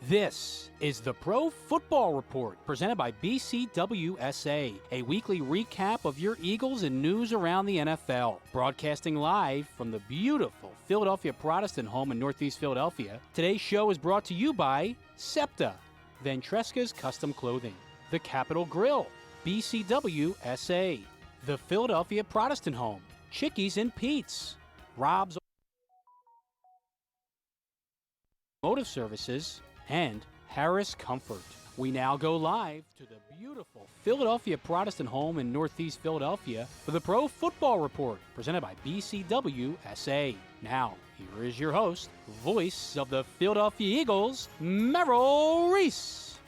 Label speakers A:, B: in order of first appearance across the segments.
A: This is the Pro Football Report, presented by BCWSA, a weekly recap of your Eagles and news around the NFL. Broadcasting live from the beautiful Philadelphia Protestant home in Northeast Philadelphia, today's show is brought to you by SEPTA, Ventresca's Custom Clothing, The Capitol Grill, BCWSA, the Philadelphia Protestant home, Chickies and Pete's, Rob's Automotive Services, and Harris Comfort. We now go live to the beautiful Philadelphia Protestant home in Northeast Philadelphia for the Pro Football Report, presented by BCWSA. Now, here is your host, voice of the Philadelphia Eagles, Merrill Reese.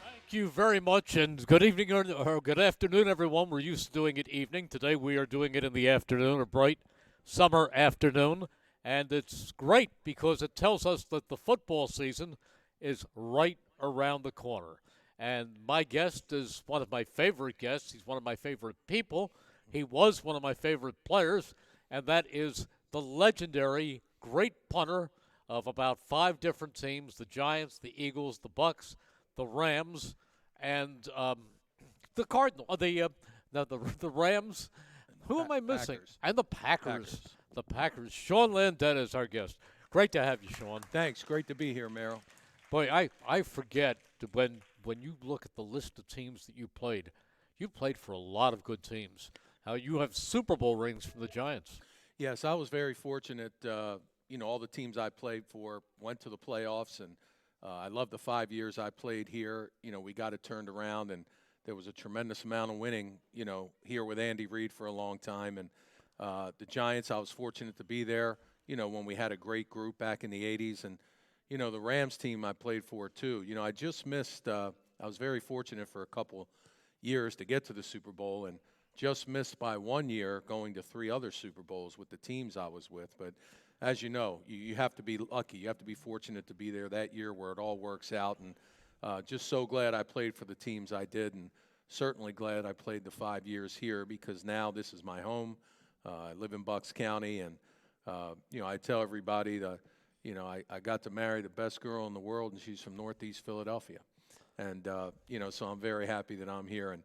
B: Thank you very much, and good evening or good afternoon, everyone. We're used to doing it evening. Today we are doing it in the afternoon, a bright summer afternoon, and it's great because it tells us that the football season is right around the corner. And my guest is one of my favorite guests. He's one of my favorite people. He was one of my favorite players, and that is the legendary great punter of about 5 different teams: the Giants, the Eagles, the Bucks, the Rams, and the Cardinals. The Rams. Who am I missing?
C: Packers.
B: And the Packers. The Packers. Sean Landeta is our guest. Great to have you, Sean.
C: Thanks. Great to be here, Merrill.
B: Boy, I forget when you look at the list of teams that you played for a lot of good teams. How you have Super Bowl rings from the Giants.
C: Yes, I was very fortunate. All the teams I played for went to the playoffs, and I love the 5 years I played here. We got it turned around, and there was a tremendous amount of winning, here with Andy Reid for a long time. And the Giants, I was fortunate to be there, when we had a great group back in the 80s. And the Rams team I played for, too. I just missed I was very fortunate for a couple years to get to the Super Bowl and just missed by 1 year going to 3 other Super Bowls with the teams I was with. But as you know, you have to be lucky. You have to be fortunate to be there that year where it all works out. And just so glad I played for the teams I did, and certainly glad I played the 5 years here because now this is my home. I live in Bucks County, and, I tell everybody that I got to marry the best girl in the world, and she's from Northeast Philadelphia. And, so I'm very happy that I'm here. And,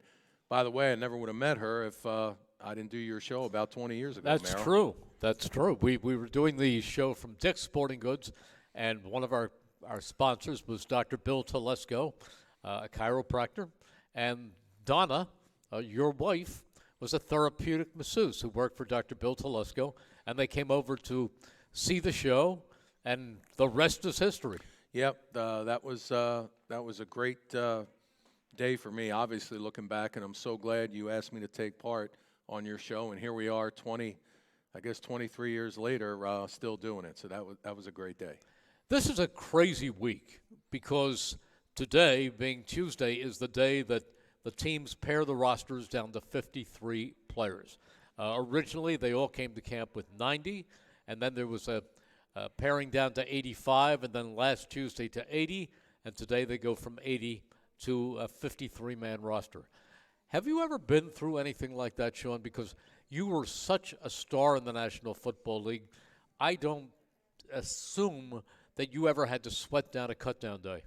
C: by the way, I never would have met her if I didn't do your show about 20 years ago,
B: That's
C: Merrill.
B: true. That's true. We were doing the show from Dick's Sporting Goods, and one of our sponsors was Dr. Bill Telesco, a chiropractor. And Donna, your wife, was a therapeutic masseuse who worked for Dr. Bill Telesco, and they came over to see the show, and the rest is history.
C: Yep, that was a great day for me, obviously, looking back, and I'm so glad you asked me to take part on your show, and here we are 23 years later, still doing it, so that was a great day.
B: This is a crazy week because today, being Tuesday, is the day that the teams pare the rosters down to 53 players. Originally, they all came to camp with 90, and then there was a paring down to 85, and then last Tuesday to 80, and today they go from 80 to a 53-man roster. Have you ever been through anything like that, Sean? Because you were such a star in the National Football League. I don't assume that you ever had to sweat down a cut-down day.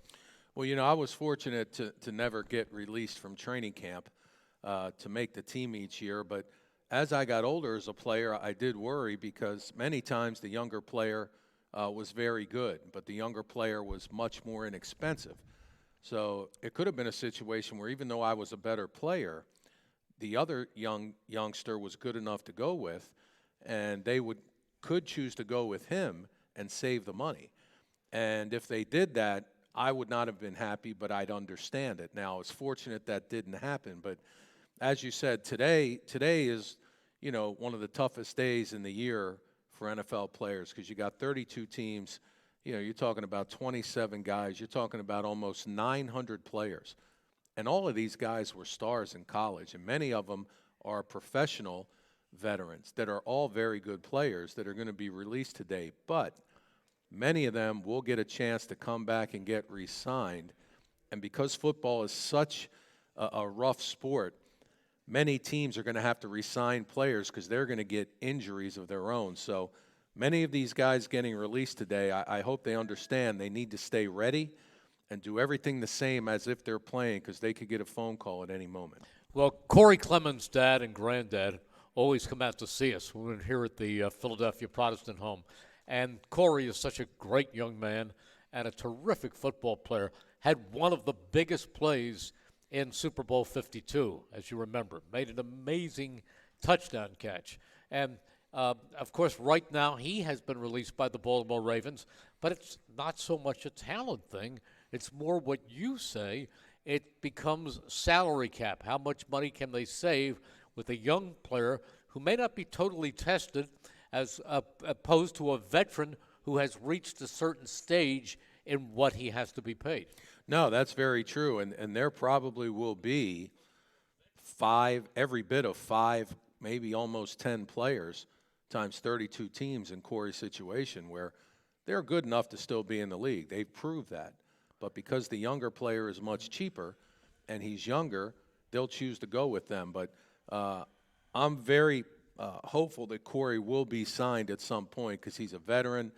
C: Well, I was fortunate to never get released from training camp to make the team each year. But as I got older as a player, I did worry because many times the younger player was very good, but the younger player was much more inexpensive. So it could have been a situation where even though I was a better player, the other youngster was good enough to go with, and they could choose to go with him and save the money. And if they did that, I would not have been happy, but I'd understand it. Now, it's fortunate that didn't happen, but as you said, today is, one of the toughest days in the year for NFL players because you got 32 teams. You're talking about 27 guys. You're talking about almost 900 players. And all of these guys were stars in college, and many of them are professional veterans that are all very good players that are going to be released today. But many of them will get a chance to come back and get re-signed. And because football is such a rough sport, many teams are going to have to re-sign players because they're going to get injuries of their own. So many of these guys getting released today, I hope they understand they need to stay ready and do everything the same as if they're playing, because they could get a phone call at any moment.
B: Well, Corey Clemens' dad and granddad always come out to see us when we're here at the Philadelphia Protestant home. And Corey is such a great young man and a terrific football player. Had one of the biggest plays in Super Bowl 52, as you remember. Made an amazing touchdown catch. And, of course, right now he has been released by the Baltimore Ravens, but it's not so much a talent thing. It's more what you say. It becomes salary cap. How much money can they save with a young player who may not be totally tested as opposed to a veteran who has reached a certain stage in what he has to be paid?
C: No, that's very true. And there probably will be every bit of 5, maybe almost 10 players times 32 teams in Corey's situation where they're good enough to still be in the league. They've proved that. But because the younger player is much cheaper and he's younger, they'll choose to go with them. But I'm very hopeful that Corey will be signed at some point because he's a veteran.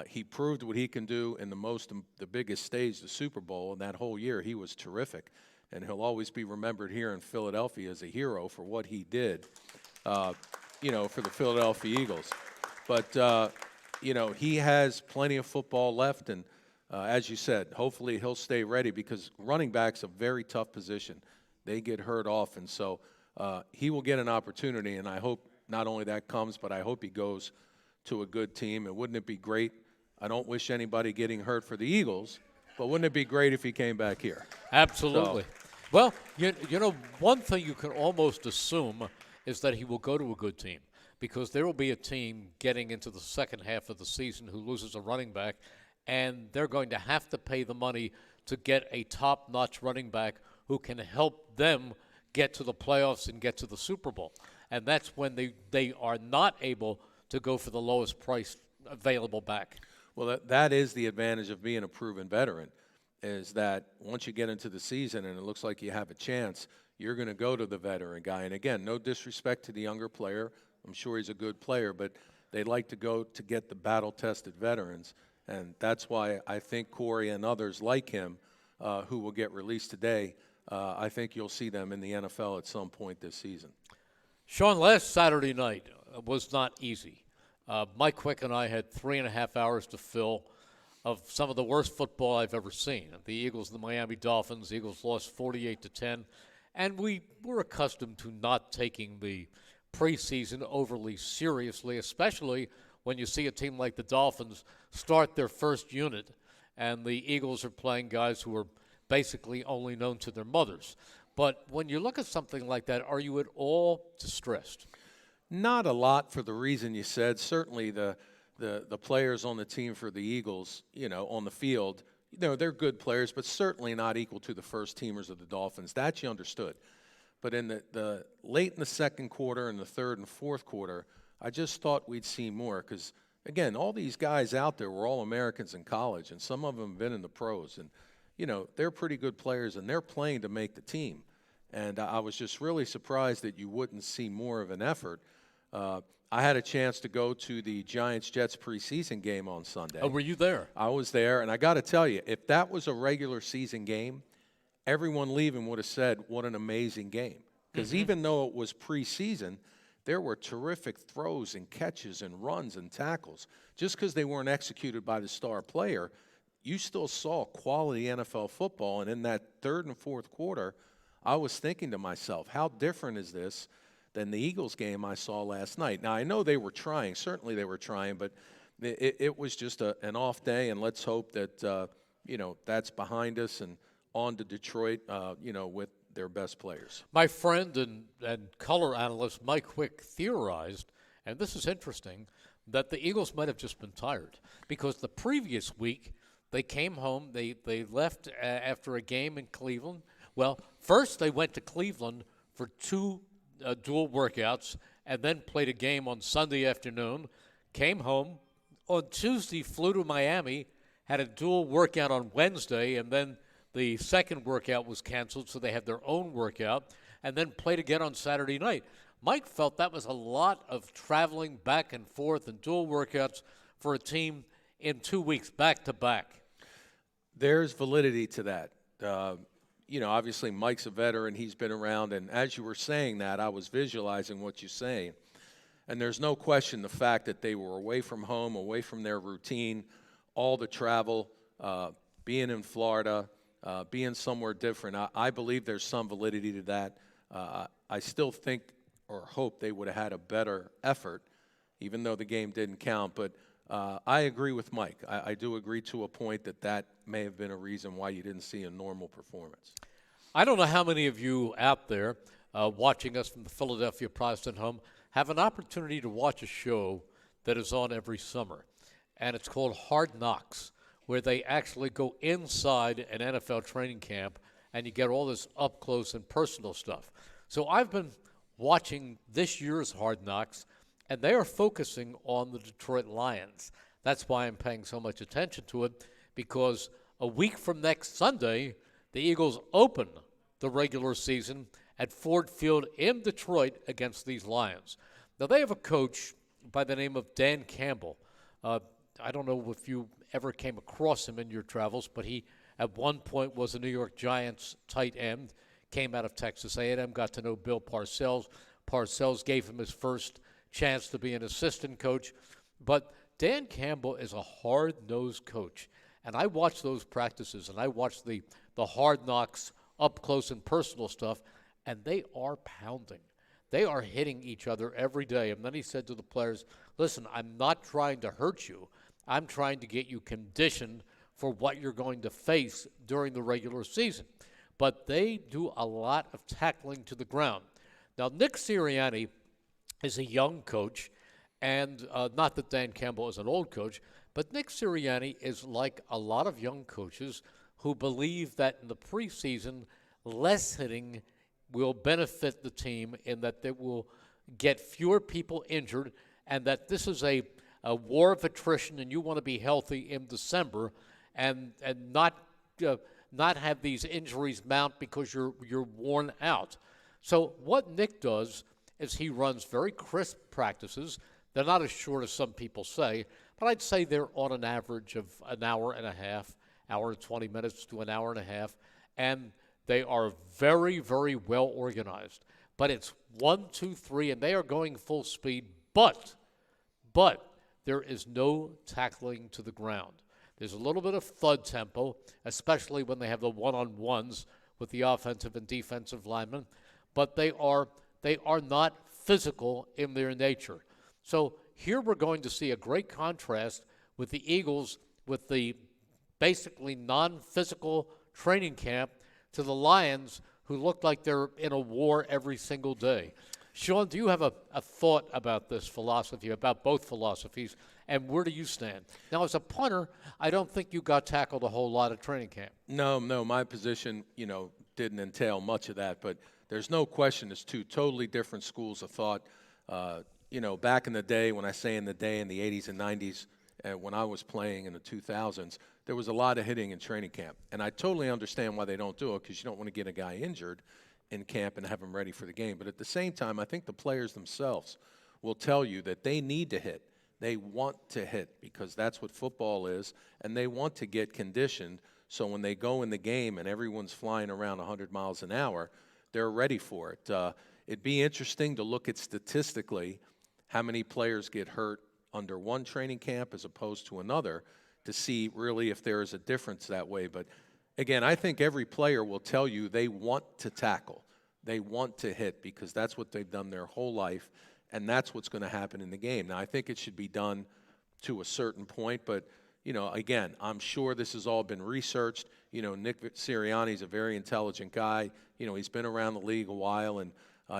C: He proved what he can do in the biggest stage, the Super Bowl, and that whole year he was terrific. And he'll always be remembered here in Philadelphia as a hero for what he did, for the Philadelphia Eagles. But, he has plenty of football left, and as you said, hopefully he'll stay ready because running back's a very tough position. They get hurt often, so he will get an opportunity, and I hope not only that comes, but I hope he goes to a good team. And wouldn't it be great? I don't wish anybody getting hurt for the Eagles, but wouldn't it be great if he came back here?
B: Absolutely. Well, one thing you can almost assume is that he will go to a good team because there will be a team getting into the second half of the season who loses a running back, and they're going to have to pay the money to get a top-notch running back who can help them get to the playoffs and get to the Super Bowl. And that's when they are not able to go for the lowest price available back.
C: Well, that is the advantage of being a proven veteran, is that once you get into the season and it looks like you have a chance, you're going to go to the veteran guy. And again, no disrespect to the younger player. I'm sure he's a good player, but they like to go to get the battle-tested veterans. And that's why I think Corey and others like him who will get released today, I think you'll see them in the NFL at some point this season.
B: Sean, last Saturday night was not easy. Mike Quick and I had 3.5 hours to fill of some of the worst football I've ever seen. The Eagles and the Miami Dolphins. The Eagles lost 48-10. And we were accustomed to not taking the preseason overly seriously, especially when you see a team like the Dolphins start their first unit and the Eagles are playing guys who are basically only known to their mothers. But when you look at something like that, are you at all distressed?
C: Not a lot for the reason you said. Certainly the players on the team for the Eagles, on the field, they're good players, but certainly not equal to the first teamers of the Dolphins. That you understood. But in the late in the second quarter and the third and fourth quarter, I just thought we'd see more because, again, all these guys out there were all Americans in college, and some of them have been in the pros. And, they're pretty good players, and they're playing to make the team. And I was just really surprised that you wouldn't see more of an effort. I had a chance to go to the Giants-Jets preseason game on Sunday.
B: Oh, were you there?
C: I was there, and I got to tell you, if that was a regular season game, everyone leaving would have said, what an amazing game. Because even though it was preseason, there were terrific throws and catches and runs and tackles. Just because they weren't executed by the star player, you still saw quality NFL football. And in that third and fourth quarter, I was thinking to myself, how different is this than the Eagles game I saw last night? Now, I know they were trying. Certainly they were trying, but it was just an off day, and let's hope that, that's behind us and on to Detroit, with their best players.
B: My friend and color analyst Mike Quick theorized, and this is interesting, that the Eagles might have just been tired because the previous week they came home, they left after a game in Cleveland. Well, first they went to Cleveland for 2 dual workouts and then played a game on Sunday afternoon, came home. On Tuesday, flew to Miami, had a dual workout on Wednesday, and then the second workout was canceled, so they had their own workout, and then played again on Saturday night. Mike felt that was a lot of traveling back and forth and dual workouts for a team in 2 weeks back-to-back.
C: There's validity to that. Obviously Mike's a veteran. He's been around. And as you were saying that, I was visualizing what you're saying. And there's no question the fact that they were away from home, away from their routine, all the travel, being in Florida, being somewhere different. I believe there's some validity to that. I still think or hope they would have had a better effort, even though the game didn't count. But I agree with Mike. I do agree to a point that may have been a reason why you didn't see a normal performance.
B: I don't know how many of you out there watching us from the Philadelphia Protestant home have an opportunity to watch a show that is on every summer, and it's called Hard Knocks, where they actually go inside an NFL training camp and you get all this up close and personal stuff. So I've been watching this year's Hard Knocks, and they are focusing on the Detroit Lions. That's why I'm paying so much attention to it, because a week from next Sunday, the Eagles open the regular season at Ford Field in Detroit against these Lions. Now, they have a coach by the name of Dan Campbell. I don't know if you ever came across him in your travels, but he at one point was a New York Giants tight end, came out of Texas A&M, got to know Bill Parcells. Parcells gave him his first chance to be an assistant coach. But Dan Campbell is a hard-nosed coach. And I watch those practices, and I watch the Hard Knocks up close and personal stuff, and they are pounding. They are hitting each other every day. And then he said to the players, listen, I'm not trying to hurt you. I'm trying to get you conditioned for what you're going to face during the regular season. But they do a lot of tackling to the ground. Now, Nick Sirianni is a young coach, and not that Dan Campbell is an old coach, but Nick Sirianni is like a lot of young coaches who believe that in the preseason, less hitting will benefit the team in that they will get fewer people injured, and that this is a war of attrition, and you want to be healthy in December and not have these injuries mount because you're worn out. So what Nick does is he runs very crisp practices. They're not as short as some people say, but I'd say they're on an average of an hour and a half, hour and 20 minutes to an hour and a half, and they are very, very well organized. But it's 1, 2, 3, and they are going full speed, but there is no tackling to the ground. There's a little bit of thud tempo, especially when they have the one-on-ones with the offensive and defensive linemen, but they are not physical in their nature. So here we're going to see a great contrast with the Eagles with the basically non-physical training camp to the Lions, who look like they're in a war every single day. Sean, do you have a thought about this philosophy, about both philosophies, and where do you stand? Now, as a punter, I don't think you got tackled a whole lot at training camp.
C: No, my position, didn't entail much of that, but there's no question there's two totally different schools of thought. Back in the day, when I say in the day, in the 80s and 90s, when I was playing in the 2000s, there was a lot of hitting in training camp. And I totally understand why they don't do it, because you don't want to get a guy injured in camp and have him ready for the game. But at the same time, I think the players themselves will tell you that they need to hit. They want to hit, because that's what football is, and they want to get conditioned so when they go in the game and everyone's flying around 100 miles an hour, they're ready for it. It'd be interesting to look at statistically how many players get hurt under one training camp as opposed to another to see really if there is a difference that way. But again, I think every player will tell you they want to tackle. They want to hit, because that's what they've done their whole life, and that's what's going to happen in the game. Now, I think it should be done to a certain point, but, again, I'm sure this has all been researched. Nick Sirianni's a very intelligent guy. He's been around the league a while, and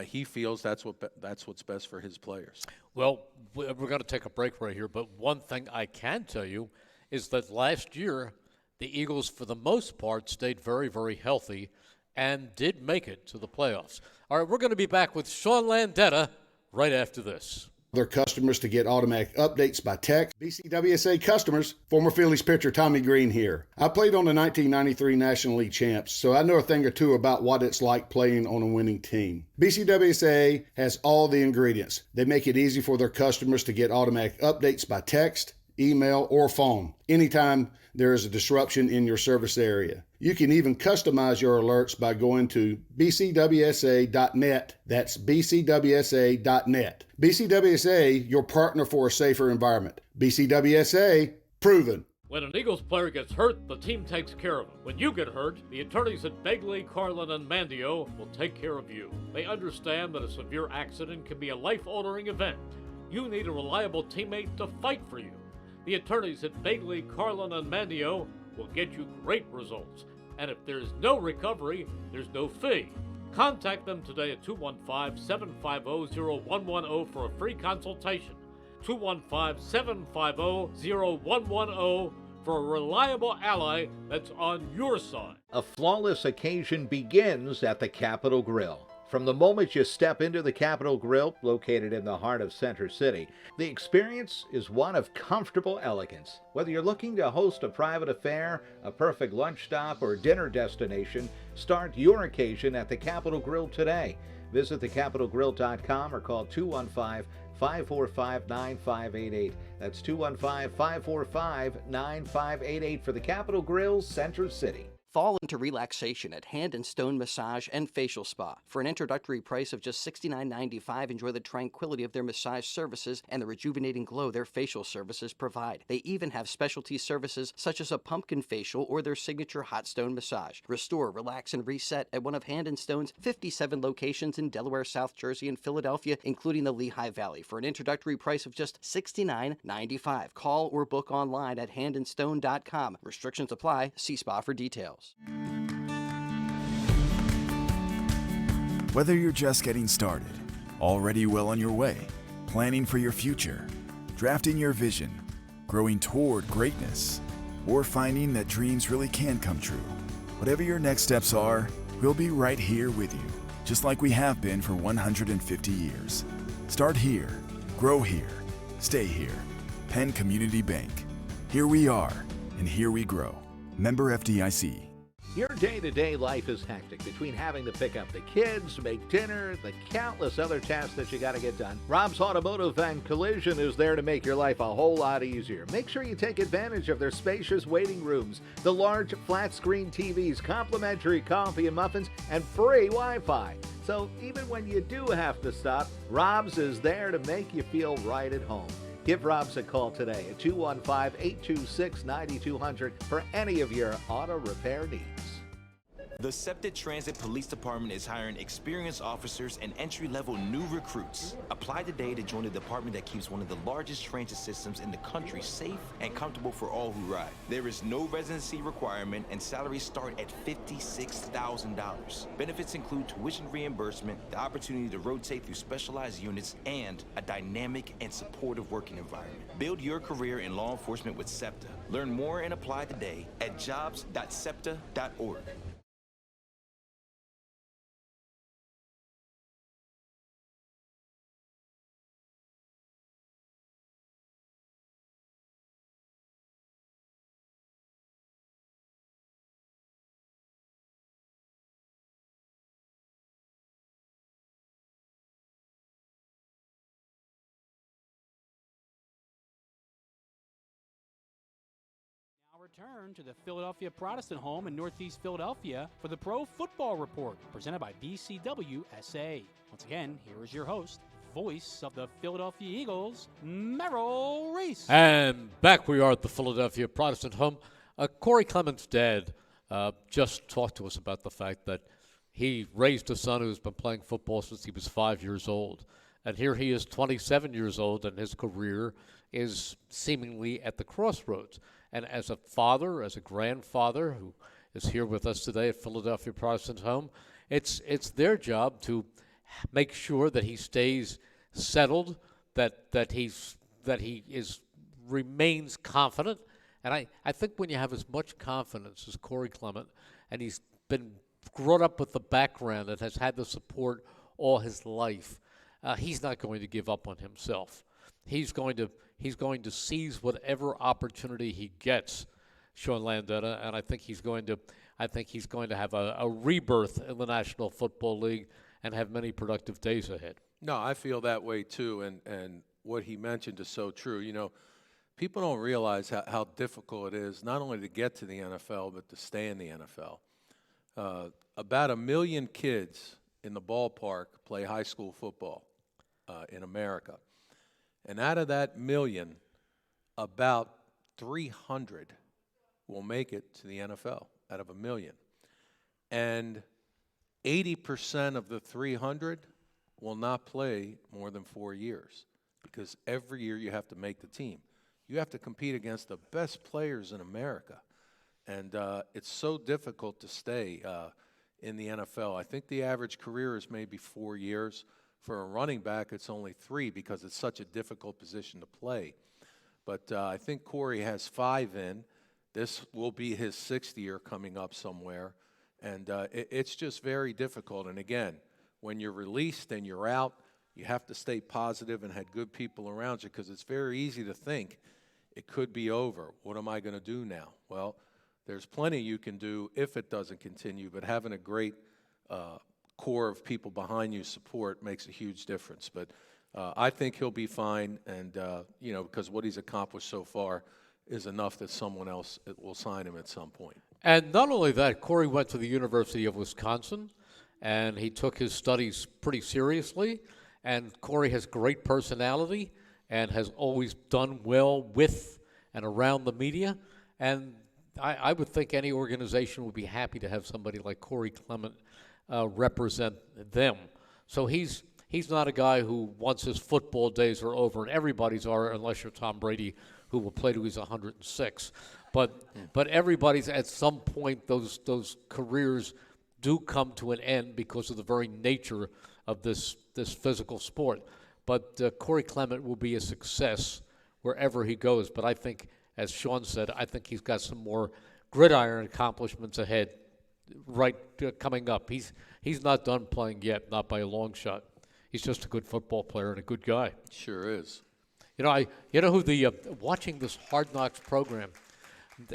C: he feels that's what's best for his players.
B: Well, we're going to take a break right here, but one thing I can tell you is that last year the Eagles, for the most part, stayed very, very healthy and did make it to the playoffs. All right, we're going to be back with Sean Landeta right after this.
D: Their customers to get automatic updates by text. BCWSA customers, former Phillies pitcher Tommy Green here. I played on the 1993 National League champs, so I know a thing or two about what it's like playing on a winning team. BCWSA has all the ingredients. They make it easy for their customers to get automatic updates by text, email, or phone anytime there is a disruption in your service area. You can even customize your alerts by going to bcwsa.net. That's bcwsa.net. BCWSA, your partner for a safer environment. BCWSA, proven.
B: When an Eagles player gets hurt, the team takes care of him. When you get hurt, the attorneys at Begley, Carlin, and Mandio will take care of you. They understand that a severe accident can be a life-altering event. You need a reliable teammate to fight for you. The attorneys at Begley, Carlin, and Mandio will get you great results. And if there's no recovery, there's no fee. Contact them today at 215-750-0110 for a free consultation. 215-750-0110 for a reliable ally that's on your side.
E: A flawless occasion begins at the Capitol Grill. From the moment you step into the Capitol Grill, located in the heart of Center City, the experience is one of comfortable elegance. Whether you're looking to host a private affair, a perfect lunch stop, or dinner destination, start your occasion at the Capitol Grill today. Visit thecapitolgrill.com or call 215-545-9588. That's 215-545-9588 for the Capitol Grill, Center City.
F: Fall into relaxation at Hand and Stone Massage and Facial Spa. For an introductory price of just $69.95, enjoy the tranquility of their massage services and the rejuvenating glow their facial services provide. They even have specialty services such as a pumpkin facial or their signature hot stone massage. Restore, relax, and reset at one of Hand and Stone's 57 locations in Delaware, South Jersey, and Philadelphia, including the Lehigh Valley, for an introductory price of just $69.95. Call or book online at handandstone.com. Restrictions apply. See spa for details.
G: Whether you're just getting started, already well on your way, planning for your future, drafting your vision, growing toward greatness, or finding that dreams really can come true, whatever your next steps are, we'll be right here with you, just like we have been for 150 years. Start here, grow here, stay here. Penn Community Bank. Here we are, and here we grow. Member FDIC.
E: Your day-to-day life is hectic between having to pick up the kids, make dinner, the countless other tasks that you got to get done. Rob's Automotive and Collision is there to make your life a whole lot easier. Make sure you take advantage of their spacious waiting rooms, the large flat-screen TVs, complimentary coffee and muffins, and free Wi-Fi. So even when you do have to stop, Rob's is there to make you feel right at home. Give Rob's a call today at 215-826-9200 for any of your auto repair needs.
H: The SEPTA Transit Police Department is hiring experienced officers and entry-level new recruits. Apply today to join the department that keeps one of the largest transit systems in the country safe and comfortable for all who ride. There is no residency requirement and salaries start at $56,000. Benefits include tuition reimbursement, the opportunity to rotate through specialized units, and a dynamic and supportive working environment. Build your career in law enforcement with SEPTA. Learn more and apply today at jobs.septa.org.
A: Return to the Philadelphia Protestant home in Northeast Philadelphia for the Pro Football Report, presented by BCWSA. Once again, here is your host, voice of the Philadelphia Eagles, Merrill Reese.
B: And back we are at the Philadelphia Protestant home. Corey Clement's dad just talked to us about the fact that he raised a son who's been playing football since he was 5 years old. And here he is 27 years old, and his career is seemingly at the crossroads. And as a father, as a grandfather who is here with us today at Philadelphia Protestant Home, it's their job to make sure that he stays settled, that he remains confident. And I think when you have as much confidence as Corey Clement, and he's been grown up with the background and has had the support all his life, he's not going to give up on himself. He's going to seize whatever opportunity he gets, Sean Landeta, and I think he's going to have a rebirth in the National Football League and have many productive days ahead.
C: No, I feel that way too, and what he mentioned is so true. You know, people don't realize how difficult it is not only to get to the NFL, but to stay in the NFL. About 1 million kids in the ballpark play high school football in America. And out of that million, about 300 will make it to the NFL out of 1 million. And 80% of the 300 will not play more than 4 years because every year you have to make the team. You have to compete against the best players in America. And it's so difficult to stay in the NFL. I think the average career is maybe 4 years. For a running back, it's only 3 because it's such a difficult position to play. But I think Corey has 5 in. This will be his 6th year coming up somewhere. And it's just very difficult. And again, when you're released and you're out, you have to stay positive and have good people around you because it's very easy to think it could be over. What am I going to do now? Well, there's plenty you can do if it doesn't continue, but having a great core of people behind you support makes a huge difference. But I think he'll be fine, and because what he's accomplished so far is enough that someone else will sign him at some point.
B: And not only that, Corey went to the University of Wisconsin, and he took his studies pretty seriously. And Corey has great personality and has always done well with and around the media. And I would think any organization would be happy to have somebody like Corey Clement represent them. So he's not a guy who, once his football days are over, and everybody's are, unless you're Tom Brady, who will play till he's 106. But everybody's at some point, those careers do come to an end because of the very nature of this physical sport. But Corey Clement will be a success wherever he goes. But I think, as Sean said, I think he's got some more gridiron accomplishments ahead coming up. He's not done playing yet, not by a long shot. He's just a good football player and a good guy.
C: Sure is.
B: You know who watching this Hard Knocks program.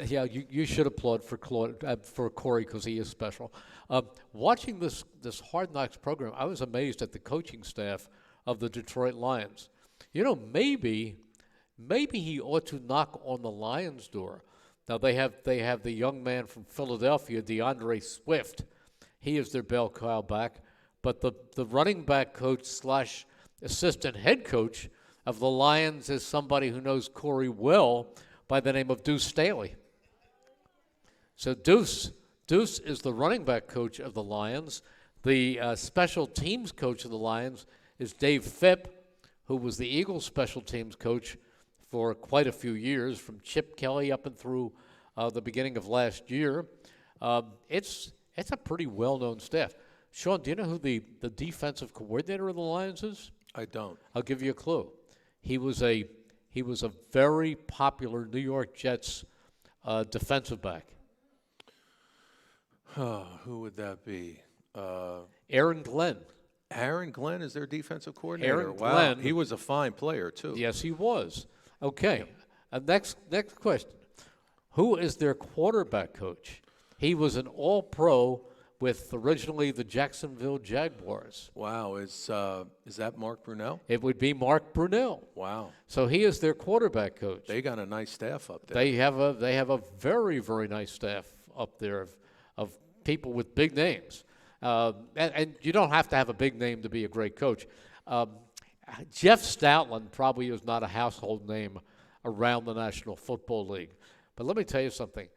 B: Yeah, you should applaud for Corey because he is special. Watching this Hard Knocks program, I was amazed at the coaching staff of the Detroit Lions. Maybe he ought to knock on the Lions' door. Now they have the young man from Philadelphia, DeAndre Swift. He is their bell cow back, but the running back coach / assistant head coach of the Lions is somebody who knows Corey well by the name of Deuce Staley. So Deuce is the running back coach of the Lions. The special teams coach of the Lions is Dave Phipp, who was the Eagles special teams coach for quite a few years, from Chip Kelly up and through the beginning of last year. It's a pretty well-known staff. Sean, do you know who the defensive coordinator of the Lions is?
C: I don't.
B: I'll give you a clue. He was a very popular New York Jets defensive back.
C: Who would that be?
B: Aaron Glenn.
C: Aaron Glenn is their defensive coordinator.
B: Aaron
C: wow.
B: Glenn.
C: He was a fine player, too.
B: Yes, he was. Okay. Next question. Who is their quarterback coach? He was an all-pro with originally the Jacksonville Jaguars.
C: Wow. Is that Mark Brunell?
B: It would be Mark Brunell.
C: Wow.
B: So he is their quarterback coach.
C: They got a nice staff up there.
B: They have a very, very nice staff up there of people with big names. And you don't have to have a big name to be a great coach. Jeff Stoutland probably is not a household name around the National Football League. But let me tell you something.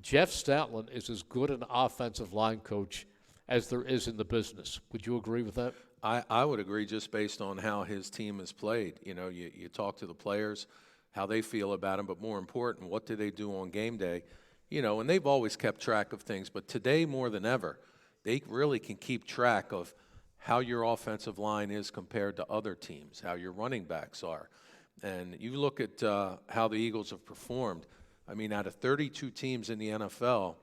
B: Jeff Stoutland is as good an offensive line coach as there is in the business. Would you agree with that?
C: I would agree, just based on how his team has played. You talk to the players, how they feel about him, but more important, what do they do on game day? And they've always kept track of things, but today more than ever, they really can keep track of how your offensive line is compared to other teams, how your running backs are. And you look at how the Eagles have performed. I mean, out of 32 teams in the NFL,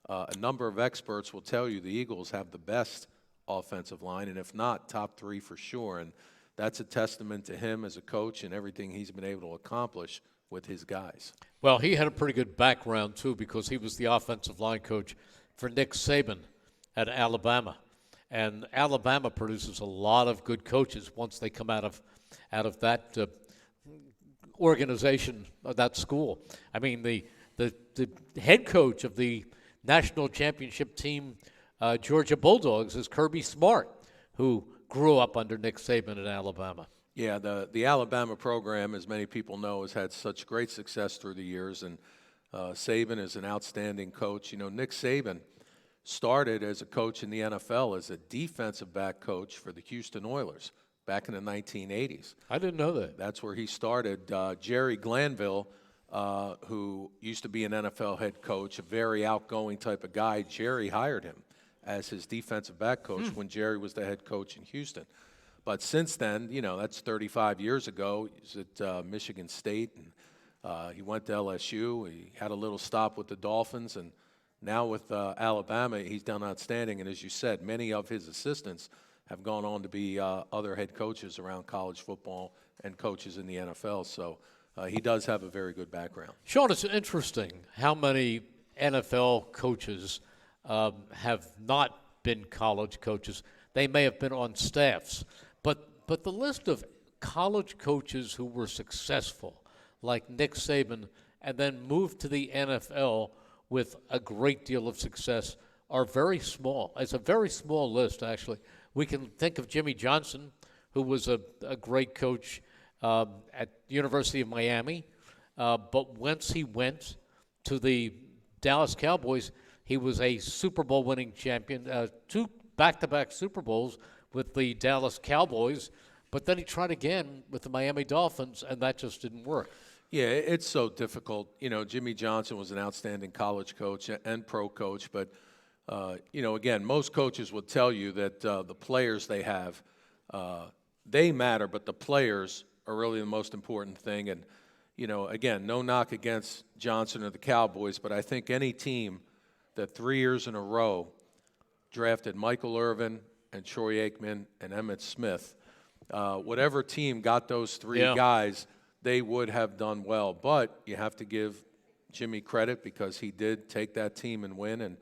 C: a number of experts will tell you the Eagles have the best offensive line, and if not, top 3 for sure. And that's a testament to him as a coach and everything he's been able to accomplish with his guys.
B: Well, he had a pretty good background, too, because he was the offensive line coach for Nick Saban at Alabama. And Alabama produces a lot of good coaches once they come out of that organization of that school. I mean, the head coach of the national championship team, Georgia Bulldogs, is Kirby Smart, who grew up under Nick Saban in Alabama.
C: Yeah, the Alabama program, as many people know, has had such great success through the years, and Saban is an outstanding coach. You know, Nick Saban started as a coach in the NFL as a defensive back coach for the Houston Oilers back in the 1980s.
B: I didn't know that.
C: That's where he started. Jerry Glanville, who used to be an NFL head coach, a very outgoing type of guy, Jerry hired him as his defensive back coach when Jerry was the head coach in Houston. But since then, you know, that's 35 years ago. He's at Michigan State, and he went to LSU. He had a little stop with the Dolphins, and now with Alabama, he's done outstanding. And as you said, many of his assistants have gone on to be other head coaches around college football and coaches in the NFL. So he does have a very good background.
B: Sean, it's interesting how many NFL coaches have not been college coaches. They may have been on staffs. But the list of college coaches who were successful, like Nick Saban, and then moved to the NFL with a great deal of success, are very small. It's a very small list, actually. We can think of Jimmy Johnson, who was a great coach at the University of Miami, but once he went to the Dallas Cowboys, he was a Super Bowl winning champion, 2 back-to-back Super Bowls with the Dallas Cowboys, but then he tried again with the Miami Dolphins, and that just didn't work.
C: Yeah, it's so difficult. You know, Jimmy Johnson was an outstanding college coach and pro coach, but, you know, again, most coaches will tell you that the players they have, they matter, but the players are really the most important thing. And, you know, again, no knock against Johnson or the Cowboys, but I think any team that 3 years in a row drafted Michael Irvin and Troy Aikman and Emmitt Smith, whatever team got those three guys, they would have done well. But you have to give Jimmy credit because he did take that team and win. And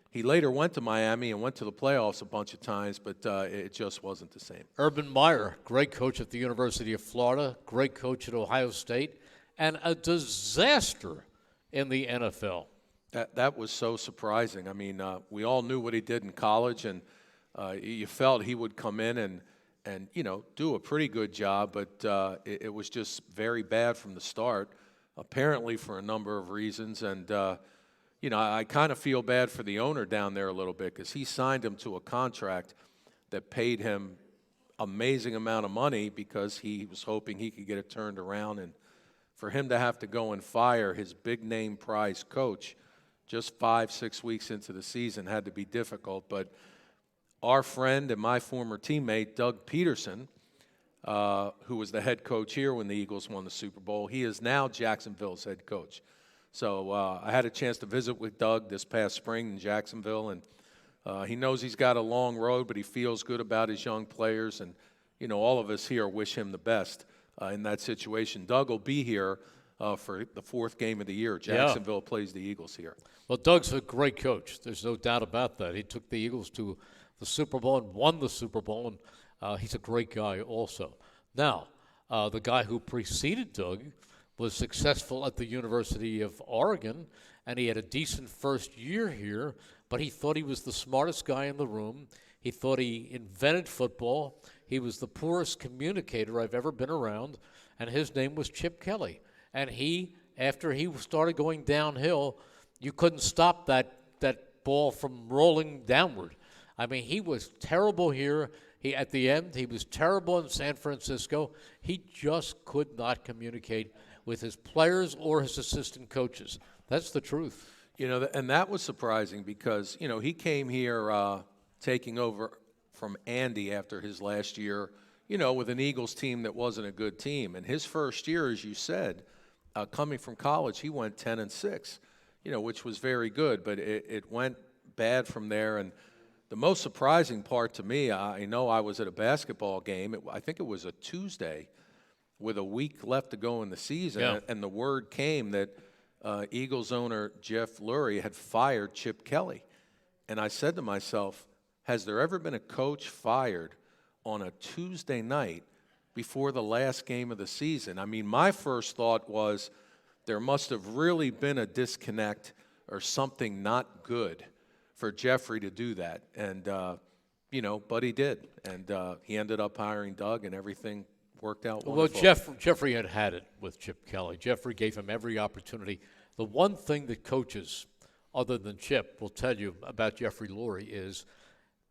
C: he later went to Miami and went to the playoffs a bunch of times, but it just wasn't the same.
B: Urban Meyer, great coach at the University of Florida, great coach at Ohio State, and a disaster in the NFL.
C: That was so surprising. I mean, we all knew what he did in college, and you felt he would come in and you know, do a pretty good job, but it was just very bad from the start, apparently for a number of reasons. And, you know, I kind of feel bad for the owner down there a little bit because he signed him to a contract that paid him amazing amount of money because he was hoping he could get it turned around. And for him to have to go and fire his big-name prize coach just 5-6 weeks into the season had to be difficult. But our friend and my former teammate, Doug Peterson, who was the head coach here when the Eagles won the Super Bowl, he is now Jacksonville's head coach. So I had a chance to visit with Doug this past spring in Jacksonville, and he knows he's got a long road, but he feels good about his young players. And, you know, all of us here wish him the best in that situation. Doug will be here for the 4th game of the year. Jacksonville plays the Eagles here.
B: Well, Doug's a great coach. There's no doubt about that. He took the Eagles to the Super Bowl and won the Super Bowl, and he's a great guy also. Now, the guy who preceded Doug was successful at the University of Oregon, and he had a decent first year here, but he thought he was the smartest guy in the room. He thought he invented football. He was the poorest communicator I've ever been around, and his name was Chip Kelly. And he, after he started going downhill, you couldn't stop that ball from rolling downward. I mean, he was terrible here. At the end, he was terrible in San Francisco. He just could not communicate with his players or his assistant coaches. That's the truth.
C: You know, and that was surprising because, you know, he came here taking over from Andy after his last year, you know, with an Eagles team that wasn't a good team. And his first year, as you said, coming from college, he went 10-6, you know, which was very good. But it went bad from there. And the most surprising part to me, I know I was at a basketball game. I think it was a Tuesday with a week left to go in the season. And the word came that Eagles owner Jeff Lurie had fired Chip Kelly. And I said to myself, has there ever been a coach fired on a Tuesday night before the last game of the season. I mean, my first thought was there must have really been a disconnect or something not good for Jeffrey to do that. And, but he did. And he ended up hiring Doug, and everything worked out wonderful.
B: Well, Jeffrey had it with Chip Kelly. Jeffrey gave him every opportunity. The one thing that coaches, other than Chip, will tell you about Jeffrey Lurie is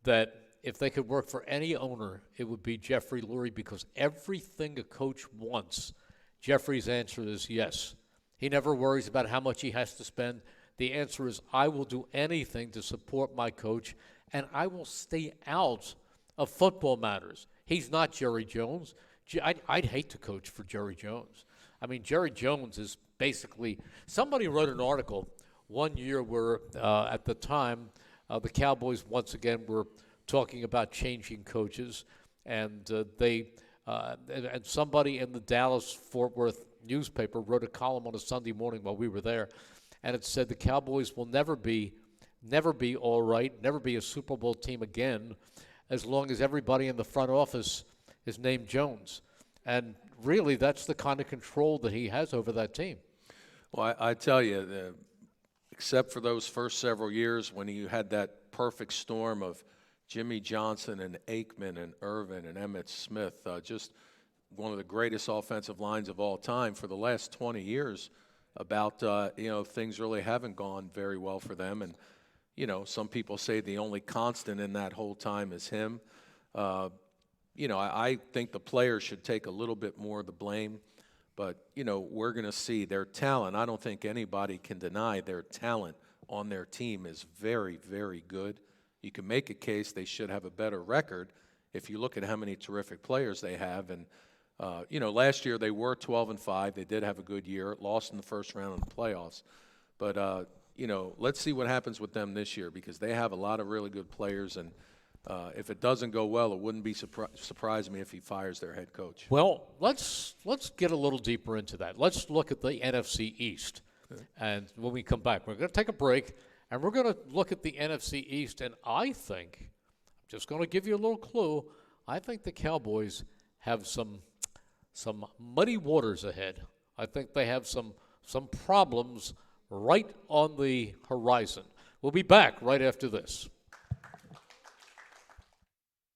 B: that if they could work for any owner, it would be Jeffrey Lurie, because everything a coach wants, Jeffrey's answer is yes. He never worries about how much he has to spend. The answer is, I will do anything to support my coach, and I will stay out of football matters. He's not Jerry Jones. I'd hate to coach for Jerry Jones. I mean, Jerry Jones is basically, somebody wrote an article one year where at the time the Cowboys once again were talking about changing coaches, and and somebody in the Dallas-Fort Worth newspaper wrote a column on a Sunday morning while we were there, and it said the Cowboys will never be all right, never be a Super Bowl team again, as long as everybody in the front office is named Jones. And really, that's the kind of control that he has over that team.
C: Well, I tell you, except for those first several years when you had that perfect storm of Jimmy Johnson and Aikman and Irvin and Emmitt Smith, just one of the greatest offensive lines of all time, for the last 20 years, things really haven't gone very well for them. And, some people say the only constant in that whole time is him. I think the players should take a little bit more of the blame. But, we're going to see their talent. I don't think anybody can deny their talent on their team is very, very good. You can make a case they should have a better record if you look at how many terrific players they have. And, last year they were 12-5. They did have a good year, lost in the first round of the playoffs. But, let's see what happens with them this year, because they have a lot of really good players. And if it doesn't go well, it wouldn't be surprise me if he fires their head coach.
B: Well, let's get a little deeper into that. Let's look at the NFC East. Okay. And when we come back, we're going to take a break, and we're going to look at the NFC East. And I think, I'm just going to give you a little clue, I think the Cowboys have some muddy waters ahead. I think they have some problems right on the horizon. We'll be back right after this.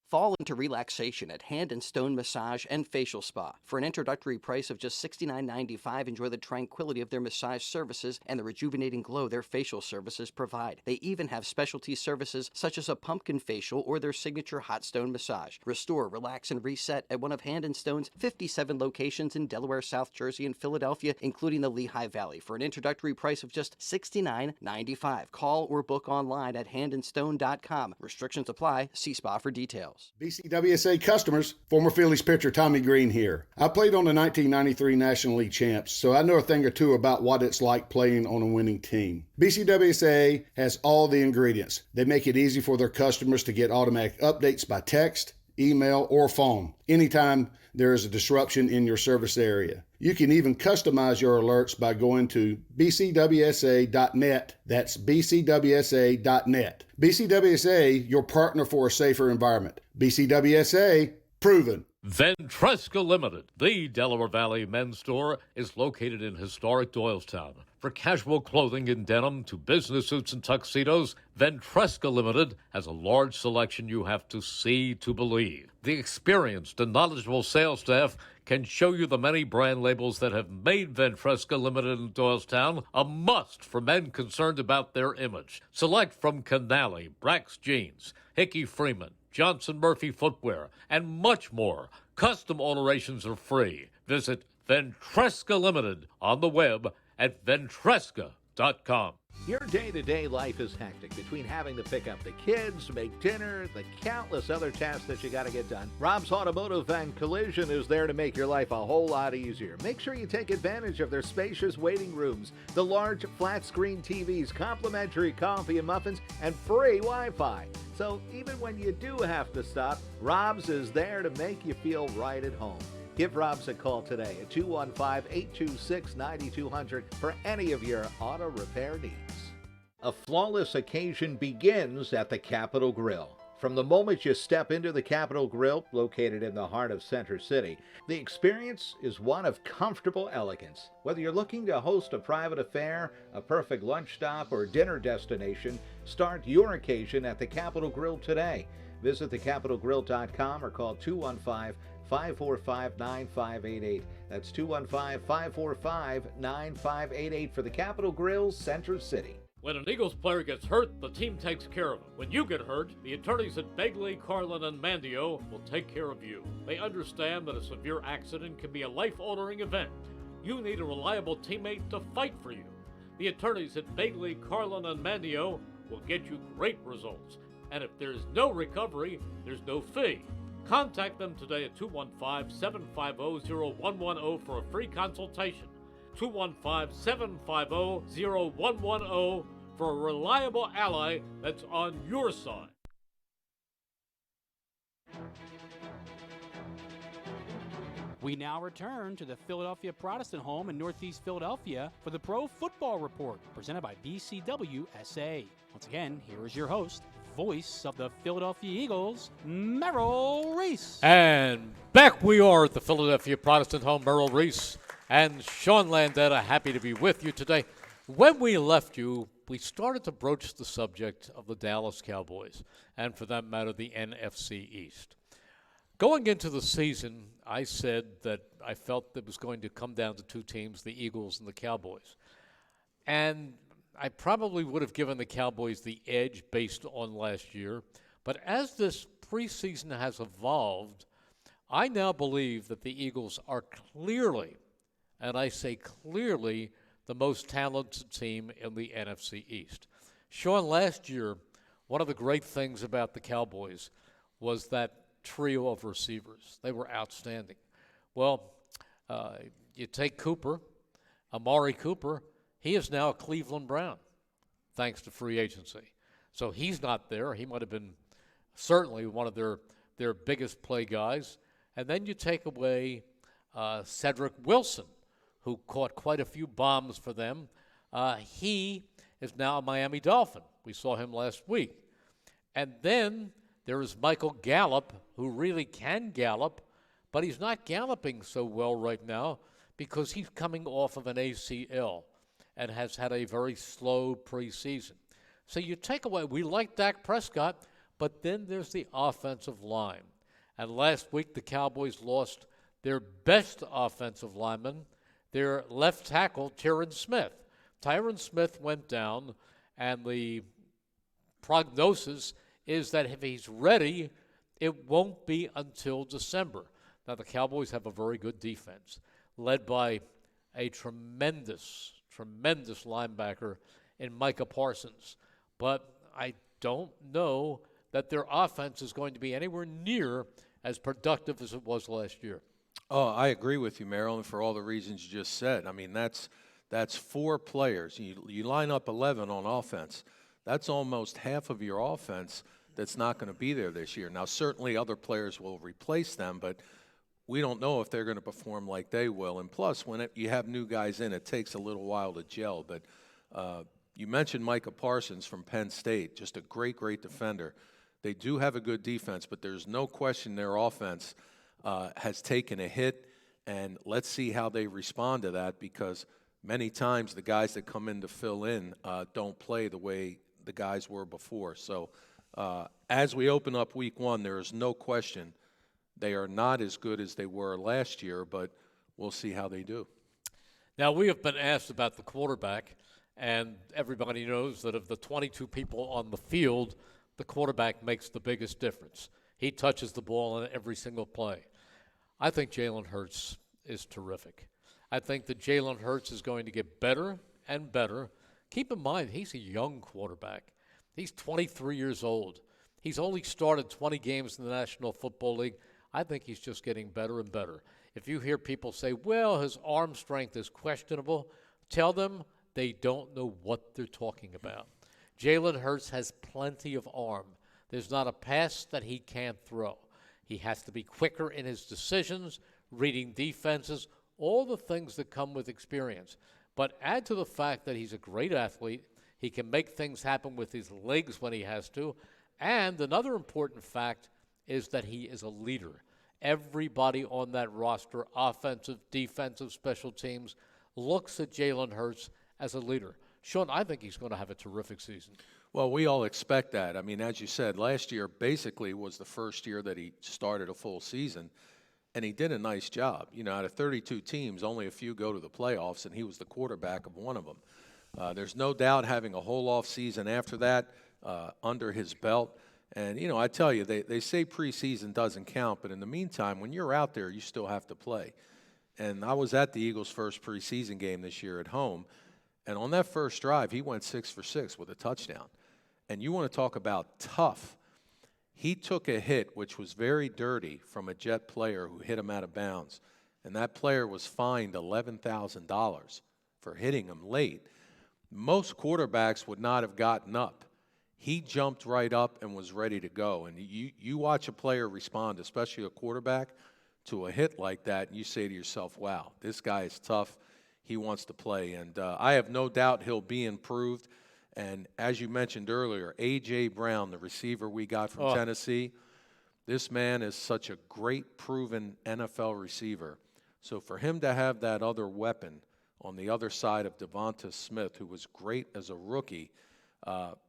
F: Fall into relaxation at Hand & Stone Massage and Facial Spa. For an introductory price of just $69.95, enjoy the tranquility of their massage services and the rejuvenating glow their facial services provide. They even have specialty services such as a pumpkin facial or their signature hot stone massage. Restore, relax, and reset at one of Hand & Stone's 57 locations in Delaware, South Jersey, and Philadelphia, including the Lehigh Valley, for an introductory price of just $69.95. Call or book online at handandstone.com. Restrictions apply. See spa for details.
D: BCWSA customers, former Phillies pitcher Tommy Green here. I played on the 1993 National League champs, so I know a thing or two about what it's like playing on a winning team. BCWSA has all the ingredients. They make it easy for their customers to get automatic updates by text, email, or phone anytime there is a disruption in your service area. You can even customize your alerts by going to bcwsa.net. That's bcwsa.net. BCWSA, your partner for a safer environment. BCWSA, proven.
B: Ventresca Limited, the Delaware Valley men's store, is located in historic Doylestown. For casual clothing in denim to business suits and tuxedos, Ventresca Limited has a large selection you have to see to believe. The experienced and knowledgeable sales staff can show you the many brand labels that have made Ventresca Limited in Doylestown a must for men concerned about their image. Select from Canali, Brax Jeans, Hickey Freeman, Johnson Murphy Footwear, and much more. Custom alterations are free. Visit Ventresca Limited on the web at ventresca.com.
E: Your day-to-day life is hectic between having to pick up the kids, make dinner, the countless other tasks that you got to get done. Rob's Automotive and Collision is there to make your life a whole lot easier. Make sure you take advantage of their spacious waiting rooms, the large flat-screen TVs, complimentary coffee and muffins, and free Wi-Fi. So even when you do have to stop, Rob's is there to make you feel right at home. Give Rob's a call today at 215-826-9200 for any of your auto repair needs. A flawless occasion begins at the Capitol Grill. From the moment you step into the Capitol Grill, located in the heart of Center City, the experience is one of comfortable elegance. Whether you're looking to host a private affair, a perfect lunch stop, or dinner destination, start your occasion at the Capitol Grill today. Visit thecapitolgrill.com or call 215-545-9588. That's 215-545-9588 for the Capitol Grill, Center City.
B: When an Eagles player gets hurt, the team takes care of him. When you get hurt, the attorneys at Begley, Carlin, and Mandio will take care of you. They understand that a severe accident can be a life-altering event. You need a reliable teammate to fight for you. The attorneys at Begley, Carlin, and Mandio will get you great results. And if there's no recovery, there's no fee. Contact them today at 215-750-0110 for a free consultation. 215-750-0110 for a reliable ally that's on your side.
A: We now return to the Philadelphia Protestant home in Northeast Philadelphia for the Pro Football Report, presented by BCWSA. Once again, here is your host, voice of the Philadelphia Eagles, Merrill Reese.
B: And back we are at the Philadelphia Protestant home, Merrill Reese and Sean Landeta, happy to be with you today. When we left you, we started to broach the subject of the Dallas Cowboys, and for that matter, the NFC East. Going into the season, I said that I felt it was going to come down to two teams, the Eagles and the Cowboys. And I probably would have given the Cowboys the edge based on last year. But as this preseason has evolved, I now believe that the Eagles are clearly, and I say clearly, the most talented team in the NFC East. Sean, last year, one of the great things about the Cowboys was that trio of receivers. They were outstanding. Well, you take Cooper, Amari Cooper, he is now a Cleveland Brown, thanks to free agency. So he's not there. He might have been certainly one of their biggest play guys. And then you take away Cedric Wilson, who caught quite a few bombs for them. He is now a Miami Dolphin. We saw him last week. And then there is Michael Gallup, who really can gallop, but he's not galloping so well right now because he's coming off of an ACL and has had a very slow preseason. So you take away, we like Dak Prescott, but then there's the offensive line. And last week the Cowboys lost their best offensive lineman, their left tackle, Tyron Smith. Tyron Smith went down, and the prognosis is that if he's ready, it won't be until December. Now, the Cowboys have a very good defense, led by a tremendous linebacker in Micah Parsons. But I don't know that their offense is going to be anywhere near as productive as it was last year.
C: Oh, I agree with you, Merrill, and for all the reasons you just said. I mean, that's four players. You line up 11 on offense. That's almost half of your offense that's not going to be there this year. Now, certainly other players will replace them, but we don't know if they're going to perform like they will. And plus, when you have new guys in, it takes a little while to gel. But you mentioned Micah Parsons from Penn State, just a great defender. They do have a good defense, but there's no question their offense has taken a hit, and let's see how they respond to that, because many times the guys that come in to fill in don't play the way the guys were before. So as we open up week one, there is no question they are not as good as they were last year, but we'll see how they do.
B: Now, we have been asked about the quarterback, and everybody knows that of the 22 people on the field, the quarterback makes the biggest difference. He touches the ball in every single play. I think Jalen Hurts is terrific. I think that Jalen Hurts is going to get better and better. Keep in mind, he's a young quarterback. He's 23 years old. He's only started 20 games in the National Football League. I think he's just getting better and better. If you hear people say, well, his arm strength is questionable, tell them they don't know what they're talking about. Jalen Hurts has plenty of arm. There's not a pass that he can't throw. He has to be quicker in his decisions, reading defenses, all the things that come with experience. But add to the fact that he's a great athlete. He can make things happen with his legs when he has to. And another important fact is that he is a leader. Everybody on that roster, offensive, defensive, special teams, looks at Jalen Hurts as a leader. Sean, I think he's going to have a terrific season.
C: Well, we all expect that. I mean, as you said, last year basically was the first year that he started a full season, and he did a nice job. You know, out of 32 teams, only a few go to the playoffs, and he was the quarterback of one of them. There's no doubt having a whole off season after that under his belt. And, you know, I tell you, they say preseason doesn't count, but in the meantime, when you're out there, you still have to play. And I was at the Eagles' first preseason game this year at home, and on that first drive, he went 6 for 6 with a touchdown. And you want to talk about tough. He took a hit, which was very dirty, from a Jet player who hit him out of bounds. And that player was fined $11,000 for hitting him late. Most quarterbacks would not have gotten up. He jumped right up and was ready to go. And you watch a player respond, especially a quarterback, to a hit like that, and you say to yourself, wow, this guy is tough. He wants to play. And I have no doubt he'll be improved. And as you mentioned earlier, A.J. Brown, the receiver we got from Tennessee, this man is such a great, proven NFL receiver. So for him to have that other weapon on the other side of Devonta Smith, who was great as a rookie,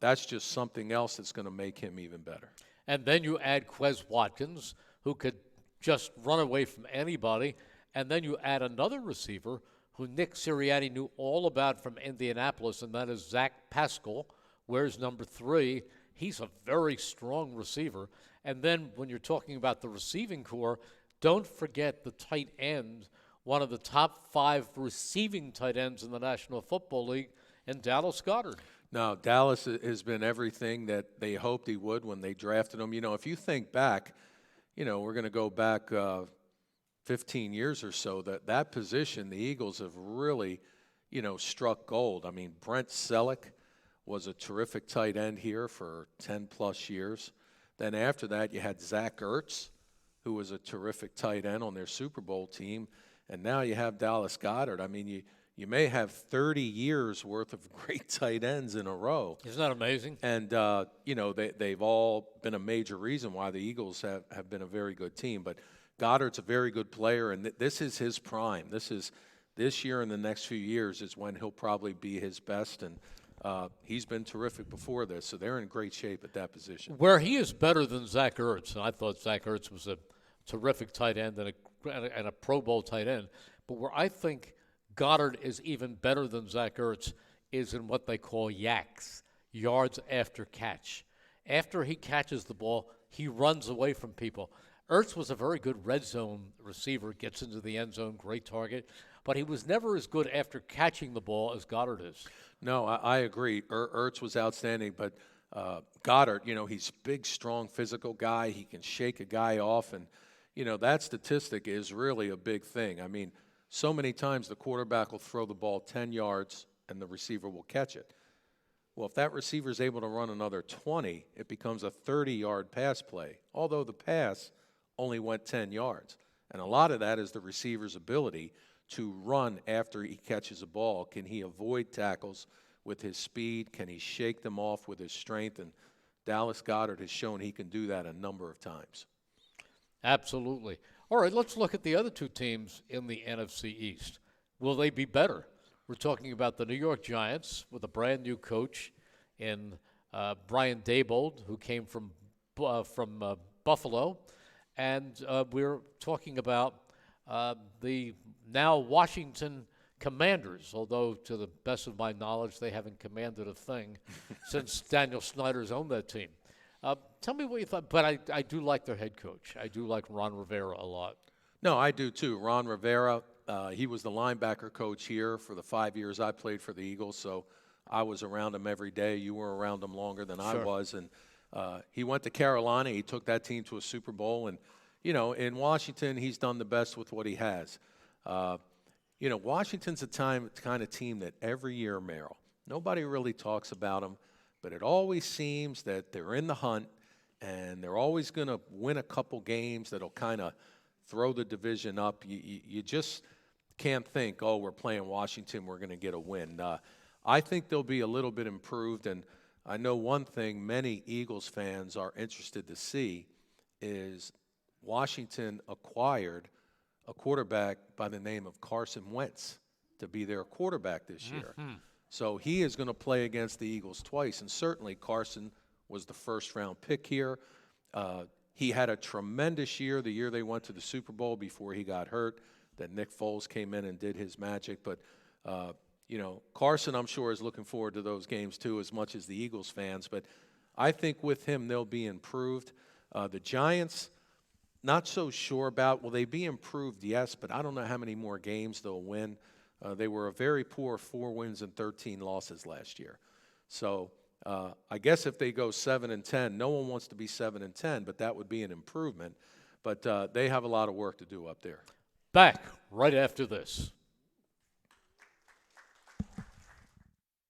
C: that's just something else that's going to make him even better.
B: And then you add Quez Watkins, who could just run away from anybody. And then you add another receiver who Nick Sirianni knew all about from Indianapolis, and that is Zach Pascal. Where's number 3? He's a very strong receiver. And then when you're talking about the receiving core, don't forget the tight end, one of the top 5 receiving tight ends in the National Football League, and Dallas Goedert.
C: Now, Dallas has been everything that they hoped he would when they drafted him. You know, if you think back, you know, we're going to go back 15 years or so, that position, the Eagles have really, you know, struck gold. I mean, Brent Selleck was a terrific tight end here for 10-plus years. Then after that, you had Zach Ertz, who was a terrific tight end on their Super Bowl team. And now you have Dallas Goedert. I mean, you may have 30 years worth of great tight ends in a row.
B: Isn't that amazing?
C: And, you know, they've all been a major reason why the Eagles have been a very good team. But Goddard's a very good player, and this is his prime. This year and the next few years is when he'll probably be his best, and he's been terrific before this, so they're in great shape at that position.
B: Where he is better than Zach Ertz, and I thought Zach Ertz was a terrific tight end and a Pro Bowl tight end, but where I think Goddard is even better than Zach Ertz is in what they call YACs, yards after catch. After he catches the ball, he runs away from people. Ertz was a very good red zone receiver, gets into the end zone, great target, but he was never as good after catching the ball as Goddard is.
C: No, I agree. Ertz was outstanding, but Goddard, you know, he's a big, strong, physical guy. He can shake a guy off, and, you know, that statistic is really a big thing. I mean, so many times the quarterback will throw the ball 10 yards and the receiver will catch it. Well, if that receiver is able to run another 20, it becomes a 30-yard pass play, although the pass only went 10 yards. And a lot of that is the receiver's ability to run after he catches a ball. Can he avoid tackles with his speed? Can he shake them off with his strength? And Dallas Goedert has shown he can do that a number of times.
B: Absolutely. All right, let's look at the other 2 teams in the NFC East. Will they be better? We're talking about the New York Giants with a brand-new coach in Brian Daboll, who came from Buffalo. And we're talking about the now Washington Commanders, although to the best of my knowledge, they haven't commanded a thing since Daniel Snyder's owned that team. Tell me what you thought. But I do like their head coach. I do like Ron Rivera a lot.
C: No, I do too. Ron Rivera, he was the linebacker coach here for the 5 years I played for the Eagles, so I was around him every day. You were around him longer than I was, and he went to Carolina. He took that team to a Super Bowl, and, you know, in Washington, he's done the best with what he has. You know, Washington's a kind of team that every year, Merrill, nobody really talks about them, but it always seems that they're in the hunt, and they're always going to win a couple games that'll kind of throw the division up. You just can't think, oh, we're playing Washington, we're going to get a win. I think they'll be a little bit improved, and I know one thing many Eagles fans are interested to see is Washington acquired a quarterback by the name of Carson Wentz to be their quarterback this year. So he is going to play against the Eagles twice, and certainly Carson was the first-round pick here. He had a tremendous year the year they went to the Super Bowl before he got hurt, that Nick Foles came in and did his magic. But, you know, Carson, I'm sure, is looking forward to those games too as much as the Eagles fans. But I think with him they'll be improved. The Giants, not so sure about. Will they be improved? Yes, but I don't know how many more games they'll win. They were a very poor 4 wins and 13 losses last year. So I guess if they go 7-10, no one wants to be 7-10, but that would be an improvement. But they have a lot of work to do up there.
B: Back right after this.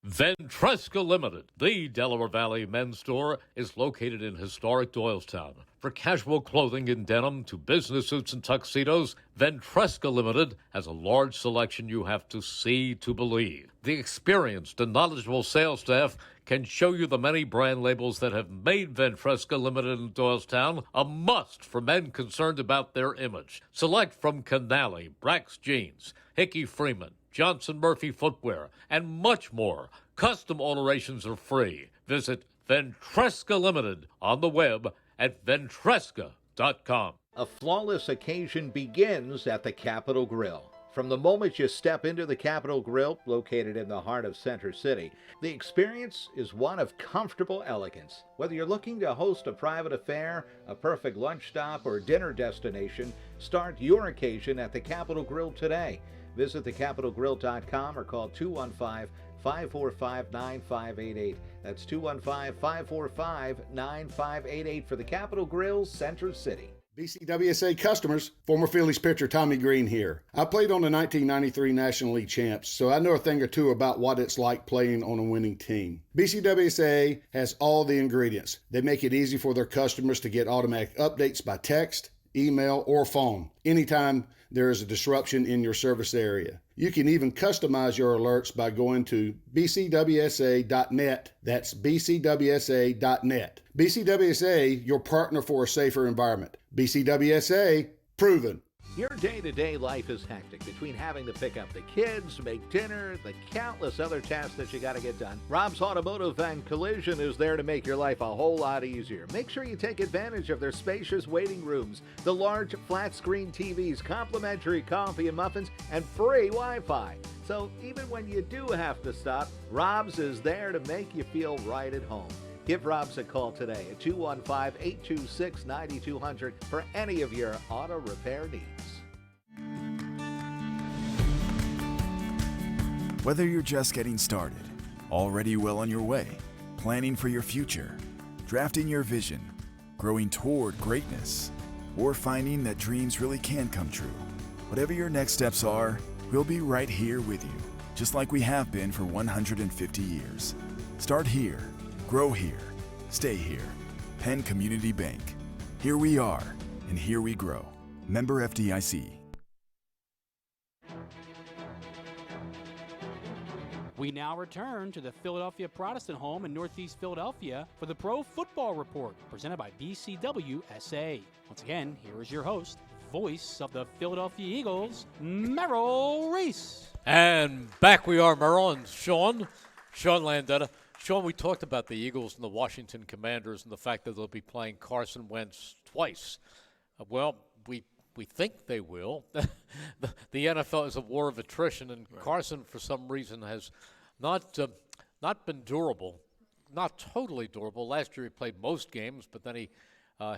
B: Ventresca Limited, the Delaware Valley men's store, is located in historic Doylestown. For casual clothing in denim to business suits and tuxedos, Ventresca Limited has a large selection you have to see to believe. The experienced and knowledgeable sales staff can show you the many brand labels that have made Ventresca Limited in Doylestown a must for men concerned about their image. Select from Canali, Brax Jeans, Hickey Freeman, Johnson Murphy Footwear, and much more. Custom alterations are free. Visit Ventresca Limited on the web at ventresca.com.
E: A flawless occasion begins at the Capitol Grill. From the moment you step into the Capitol Grill, located in the heart of Center City, the experience is one of comfortable elegance. Whether you're looking to host a private affair, a perfect lunch stop, or dinner destination, start your occasion at the Capitol Grill today. Visit thecapitolgrill.com or call 215-545-9588. That's 215-545-9588 for the Capitol Grill, Center City.
D: BCWSA customers, former Phillies pitcher Tommy Green here. I played on the 1993 National League champs, so I know a thing or two about what it's like playing on a winning team. BCWSA has all the ingredients. They make it easy for their customers to get automatic updates by text, email, or phone anytime there is a disruption in your service area. You can even customize your alerts by going to bcwsa.net. That's bcwsa.net. BCWSA, your partner for a safer environment. BCWSA, proven.
E: Your day-to-day life is hectic between having to pick up the kids, make dinner, the countless other tasks that you got to get done. Rob's Automotive and Collision is there to make your life a whole lot easier. Make sure you take advantage of their spacious waiting rooms, the large flat-screen TVs, complimentary coffee and muffins, and free Wi-Fi. So even when you do have to stop, Rob's is there to make you feel right at home. Give Rob's a call today at 215-826-9200 for any of your auto repair needs.
G: Whether you're just getting started, already well on your way, planning for your future, drafting your vision, growing toward greatness, or finding that dreams really can come true, whatever your next steps are, we'll be right here with you, just like we have been for 150 years. Start here. Grow here. Stay here. Penn Community Bank. Here we are, and here we grow. Member FDIC.
A: We now return to the Philadelphia Protestant home in Northeast Philadelphia for the Pro Football Report, presented by BCWSA. Once again, here is your host, voice of the Philadelphia Eagles, Merrill Reese.
B: And back we are, Merrill and Sean Landeta. Sean, we talked about the Eagles and the Washington Commanders and the fact that they'll be playing Carson Wentz twice. Well, we think they will. The NFL is a war of attrition, and right. Carson, for some reason, has not been durable, not totally durable. Last year he played most games, but then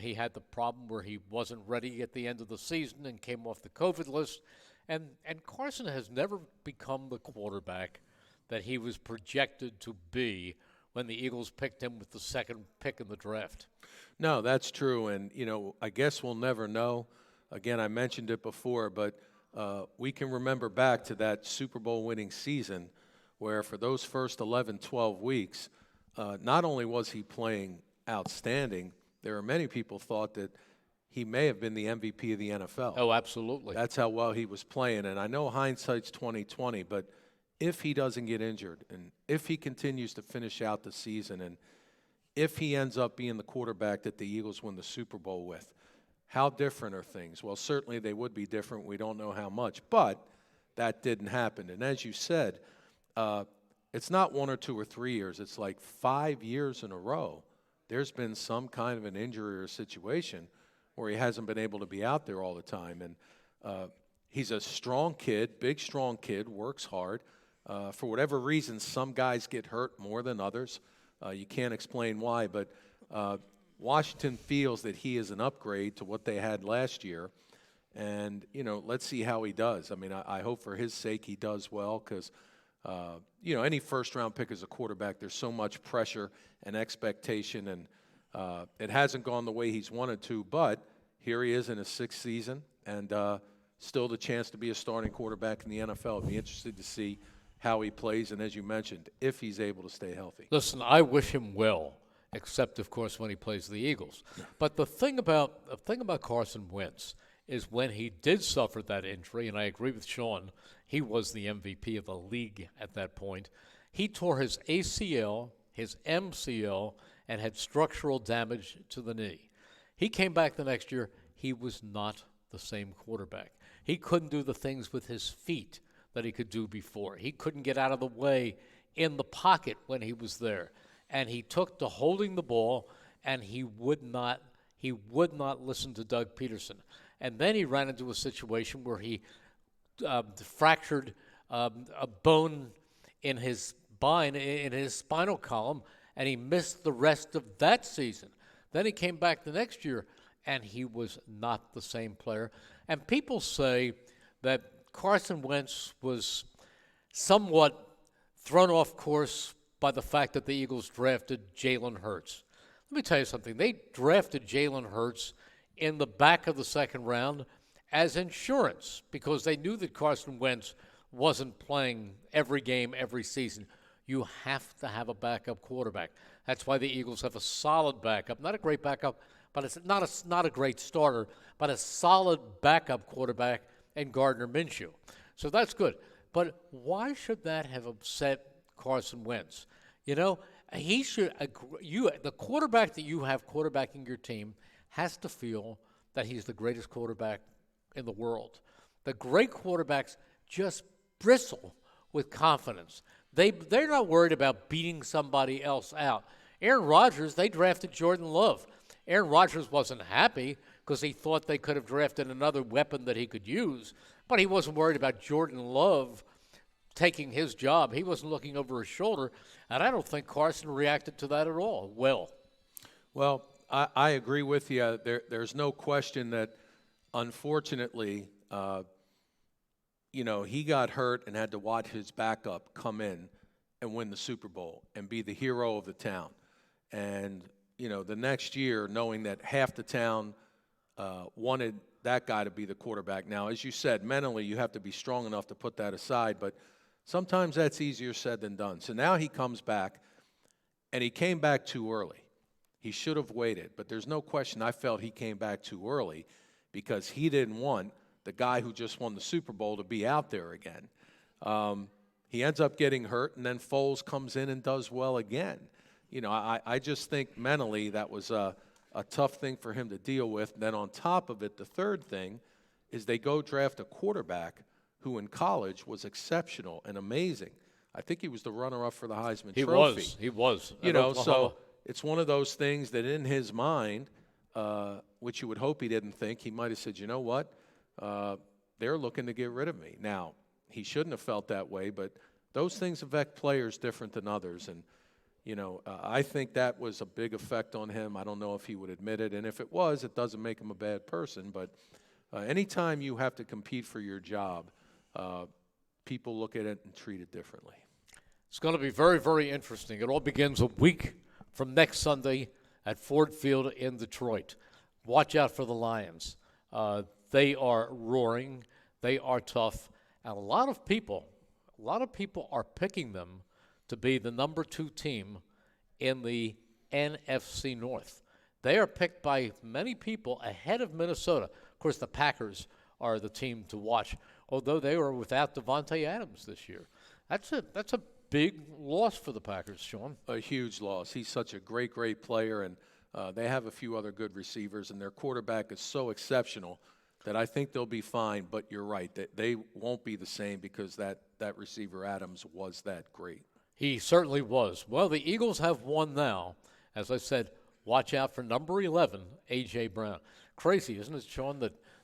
B: he had the problem where he wasn't ready at the end of the season and came off the COVID list. And Carson has never become the quarterback that he was projected to be when the Eagles picked him with the second pick in the draft.
C: No, that's true, and, you know, I guess we'll never know. Again, I mentioned it before, but we can remember back to that Super Bowl winning season where for those first 11, 12 weeks, not only was he playing outstanding, there are many people thought that he may have been the MVP of the NFL.
B: Oh, absolutely.
C: That's how well he was playing, and I know hindsight's 20/20, but if he doesn't get injured and if he continues to finish out the season and if he ends up being the quarterback that the Eagles win the Super Bowl with, how different are things? Well, certainly they would be different. We don't know how much, but that didn't happen. And as you said, it's not 1 or 2 or 3 years. It's like 5 years in a row. There's been some kind of an injury or situation where he hasn't been able to be out there all the time. And he's a strong kid, big, strong kid, works hard. For whatever reason, some guys get hurt more than others. You can't explain why, but Washington feels that he is an upgrade to what they had last year. And, let's see how he does. I mean, I hope for his sake he does well because, any first-round pick as a quarterback, there's so much pressure and expectation, and it hasn't gone the way he's wanted to, but here he is in his 6th season and still the chance to be a starting quarterback in the NFL. I'd be interested to see how he plays, and as you mentioned, if he's able to stay healthy.
B: Listen, I wish him well, except, of course, when he plays the Eagles. But the thing about Carson Wentz is when he did suffer that injury, and I agree with Sean, he was the MVP of the league at that point. He tore his ACL, his MCL, and had structural damage to the knee. He came back the next year. He was not the same quarterback. He couldn't do the things with his feet that he could do before. He couldn't get out of the way in the pocket when he was there. And he took to holding the ball, and he would not listen to Doug Peterson. And then he ran into a situation where he fractured a bone in his spinal column, and he missed the rest of that season. Then he came back the next year, and he was not the same player. And people say that Carson Wentz was somewhat thrown off course by the fact that the Eagles drafted Jalen Hurts. Let me tell you something. They drafted Jalen Hurts in the back of the 2nd round as insurance because they knew that Carson Wentz wasn't playing every game, every season. You have to have a backup quarterback. That's why the Eagles have a solid backup. Not a great backup, but it's not a great starter, but a solid backup quarterback in Gardner Minshew. So that's good. But why should that have upset Carson Wentz? He should. The quarterback that you have quarterbacking your team has to feel that he's the greatest quarterback in the world. The great quarterbacks just bristle with confidence. They're not worried about beating somebody else out. Aaron Rodgers, they drafted Jordan Love. Aaron Rodgers wasn't happy because he thought they could have drafted another weapon that he could use, but he wasn't worried about Jordan Love taking his job. He wasn't looking over his shoulder, and I don't think Carson reacted to that at all.
C: Well, I agree with you. There's no question that, unfortunately, he got hurt and had to watch his backup come in and win the Super Bowl and be the hero of the town. And, the next year, knowing that half the town wanted that guy to be the quarterback. Now, as you said, mentally, you have to be strong enough to put that aside, but sometimes that's easier said than done. So now he comes back, and he came back too early. He should have waited, but there's no question I felt he came back too early because he didn't want the guy who just won the Super Bowl to be out there again. He ends up getting hurt, and then Foles comes in and does well again. I just think mentally that was a tough thing for him to deal with. And then on top of it, the third thing is they go draft a quarterback who in college was exceptional and amazing. I think he was the runner-up for the Heisman Trophy.
B: He was.
C: So it's one of those things that in his mind, which you would hope he didn't think, he might have said, you know what, they're looking to get rid of me. Now, he shouldn't have felt that way, but those things affect players different than others. And, I think that was a big effect on him. I don't know if he would admit it. And if it was, it doesn't make him a bad person. But anytime you have to compete for your job, people look at it and treat it differently.
B: It's going to be very, very interesting. It all begins a week from next Sunday at Ford Field in Detroit. Watch out for the Lions. They are roaring. They are tough. And a lot of people are picking them to be the number 2 team in the NFC North. They are picked by many people ahead of Minnesota. Of course, the Packers are the team to watch, although they were without Devontae Adams this year. That's a big loss for the Packers, Sean.
C: A huge loss. He's such a great, great player, and they have a few other good receivers, and their quarterback is so exceptional that I think they'll be fine. But you're right, they won't be the same because that receiver Adams was that great.
B: He certainly was. Well, the Eagles have won now. As I said, watch out for number 11, A.J. Brown. Crazy, isn't it, Sean,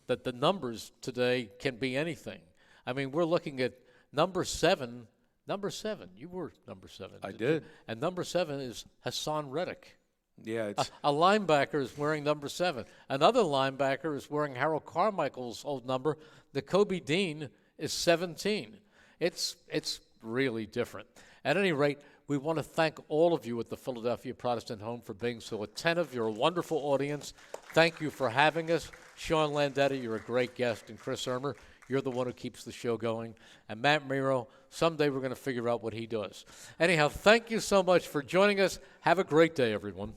B: that the numbers today can be anything. I mean, we're looking at number 7. Number 7, you were number 7.
C: I did.
B: And number 7 is Hassan Reddick.
C: Yeah, it's
B: A linebacker is wearing number 7. Another linebacker is wearing Harold Carmichael's old number. The Kobe Dean is 17. It's really different. At any rate, we want to thank all of you at the Philadelphia Protestant Home for being so attentive. You're a wonderful audience. Thank you for having us. Sean Landeta, you're a great guest. And Chris Ermer, you're the one who keeps the show going. And Matt Miro, someday we're going to figure out what he does. Anyhow, thank you so much for joining us. Have a great day, everyone.